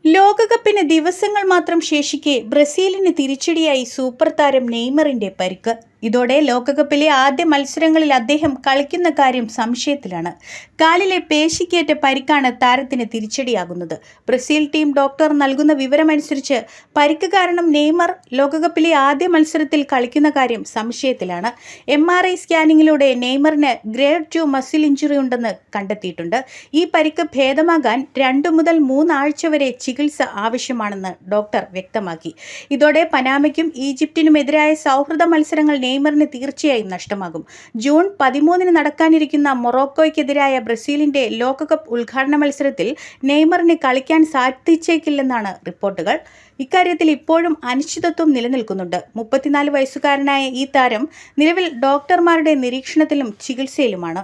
ലോകകപ്പിന് ദിവസങ്ങൾ മാത്രം ശേഷിക്കെ ബ്രസീലിന് തിരിച്ചടിയായി സൂപ്പർ താരം നെയ്മറിന്റെ പരിക്ക്. ഇതോടെ ലോകകപ്പിലെ ആദ്യ മത്സരങ്ങളിൽ അദ്ദേഹം കളിക്കുന്ന കാര്യം സംശയത്തിലാണ്. കാലിലെ പേശിക്കേറ്റ പരിക്കാണ് താരത്തിന് തിരിച്ചടിയാകുന്നത്. ബ്രസീൽ ടീം ഡോക്ടർ നൽകുന്ന വിവരമനുസരിച്ച് പരിക്ക് കാരണം നെയ്മർ ലോകകപ്പിലെ ആദ്യ മത്സരത്തിൽ കളിക്കുന്ന കാര്യം സംശയത്തിലാണ്. MRI സ്കാനിങ്ങിലൂടെ നെയ്മറിന് ഗ്രേഡ് 2 മസിൽ ഇഞ്ചുറി ഉണ്ടെന്ന് കണ്ടെത്തിയിട്ടുണ്ട്. ഈ പരിക്ക് ഭേദമാകാൻ 2 മുതൽ 3 ആഴ്ച വരെ ചികിത്സ ആവശ്യമാണെന്ന് ഡോക്ടർ വ്യക്തമാക്കി. ഇതോടെ പനാമയ്ക്കും ഈജിപ്തിനുമെതിരായ സൗഹൃദ മത്സരങ്ങൾ നെയ്മറിന് തീർച്ചയായും നഷ്ടമാകും. ജൂൺ 13 നടക്കാനിരിക്കുന്ന മൊറോക്കോയ്ക്കെതിരായ ബ്രസീലിന്റെ ലോകകപ്പ് ഉദ്ഘാടന മത്സരത്തിൽ നെയ്മറിന് കളിക്കാൻ സാധിച്ചേക്കില്ലെന്നാണ് റിപ്പോർട്ടുകൾ. ഇക്കാര്യത്തിൽ ഇപ്പോഴും അനിശ്ചിതത്വം നിലനിൽക്കുന്നുണ്ട്. 34 വയസ്സുകാരനായ ഈ താരം നിലവിൽ ഡോക്ടർമാരുടെ നിരീക്ഷണത്തിലും ചികിത്സയിലുമാണ്.